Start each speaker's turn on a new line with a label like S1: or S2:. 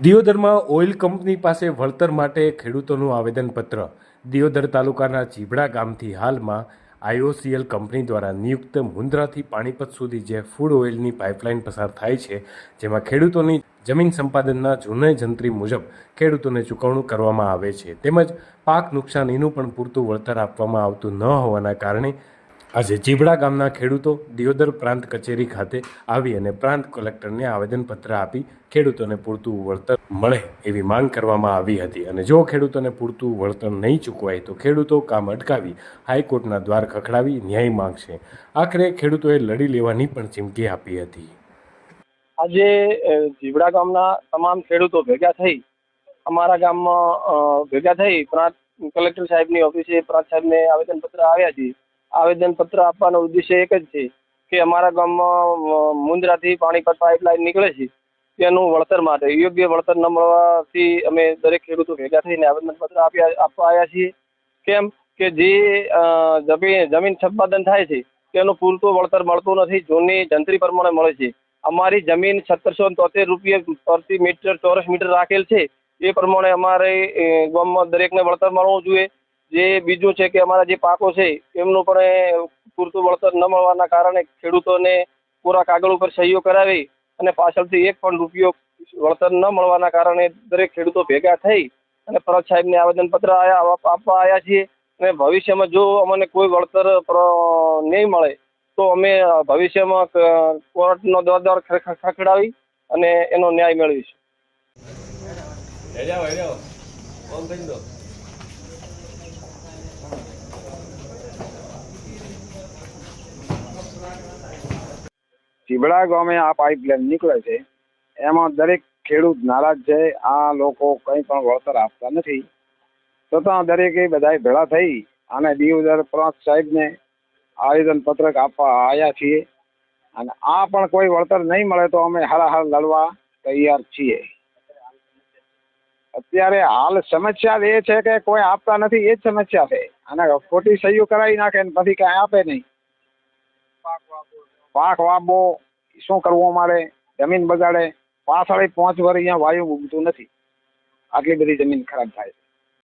S1: દિયોદરમાં oil company પાસે વળતર માટે ખેડૂતોનું આવેદનપત્ર। દિયોદર તાલુકાના ચીબડા ગામથી હાલમાં આઈઓસીએલ કંપની દ્વારા નિયુક્ત મુન્દ્રાથી પાણીપત સુધી જે ફૂડ ઓઇલની પાઇપલાઇન પસાર થાય છે, જેમાં ખેડૂતોની જમીન સંપાદનના જૂનયજંત્રી મુજબ ખેડૂતોને ચૂકવણું કરવામાં આવે છે, તેમજ પાક નુકસાનીનું પણ પૂરતું વળતર આપવામાં આવતું ન હોવાના કારણે આજે ચીબડા ગામના ખેડૂતો દિયોદર પ્રાંત કચેરી ખાતે આવી અને પ્રાંત કલેક્ટરને આવેદનપત્ર આપી ખેડૂતોને પૂરતું વળતર મળે એવી માંગ કરવામાં આવી હતી। અને જો ખેડૂતોને પૂરતું વળતર નહીં ચૂકવાય તો ખેડૂતો કામ અટકાવી હાઈકોર્ટના દ્વાર ખખડાવી ન્યાય માંગશે। આખરે ખેડૂતોએ લડી લેવાની પણ ચીમકી આપી હતી।
S2: આજે ચીબડા ગામના તમામ ખેડૂતો ભેગા થઈ અમારા ગામમાં ભેગા થઈ પ્રાંત કલેક્ટર સાહેબની ઓફિસે પ્રાંત સાહેબને આવેદનપત્ર આવ્યા છીએ। આવેદનપત્ર આપવાનો ઉદ્દેશ્ય એક જ છે કે અમારા ગામમાં મુન્દ્રાથી પાણીપત પાઇપલાઇન નીકળે છે તેનું વળતર માટે યોગ્ય વળતર ન મળવાથી અમે દરેક ખેડૂતો ભેગા થઈને આવેદનપત્ર આપવા આવ્યા છીએ। કેમ કે જે જમીન સંપાદન થાય છે તેનું પૂરતું વળતર મળતું નથી, જૂની જંત્રી પ્રમાણે મળે છે। અમારી જમીન 1773 રૂપિયા પ્રતિ મીટર ચોરસ મીટર રાખેલ છે, એ પ્રમાણે અમારે ગામમાં દરેકને વળતર મળવું જોઈએ। જે બીજું છે કે અમારા જે પાકો છે એમનું પણ પૂરતું વળતર ન મળવાના કારણે ખેડૂતોને પૂરા કાગળ ઉપર સહીઓ કરાવી અને પાછળથી એક પણ રૂપિયો વળતર ન મળવાના કારણે દરેક ખેડૂતો ભેગા થઈ અને પ્રાંત સાહેબને આવેદનપત્ર આપવા આવ્યા છીએ। અને ભવિષ્યમાં જો અમને કોઈ વળતર નહીં મળે તો અમે ભવિષ્યમાં કોર્ટનો દ્વાર ખખડાવી અને એનો ન્યાય મેળવીશું।
S3: ચીબડા ગામે આ પાઇપલાઇન નીકળે છે એમાં દરેક ખેડૂત નારાજ છે। આ લોકો કંઈ પણ વળતર આપતા નથી, છતાં દરેકે બધાએ ભેળા થઈ અને દિયોદર પ્રાંત સાહેબને આવેદનપત્રક આપવા આવ્યા છીએ। અને આ પણ કોઈ વળતર નહીં મળે તો અમે હારાહાર લડવા તૈયાર છીએ। અત્યારે હાલ સમસ્યા એ છે કે કોઈ આપતા નથી, એ જ સમસ્યા છે। અને ખોટી સહીઓ કરાવી નાખે ને પછી કાંઈ આપે નહીં। પાક વાવવો શું કરવું, અમારે જમીન બગાડે, પાછળ 5 વર્ષ અહીંયા વાયુ ઉગતું નથી, આટલી બધી જમીન ખરાબ થાય છે।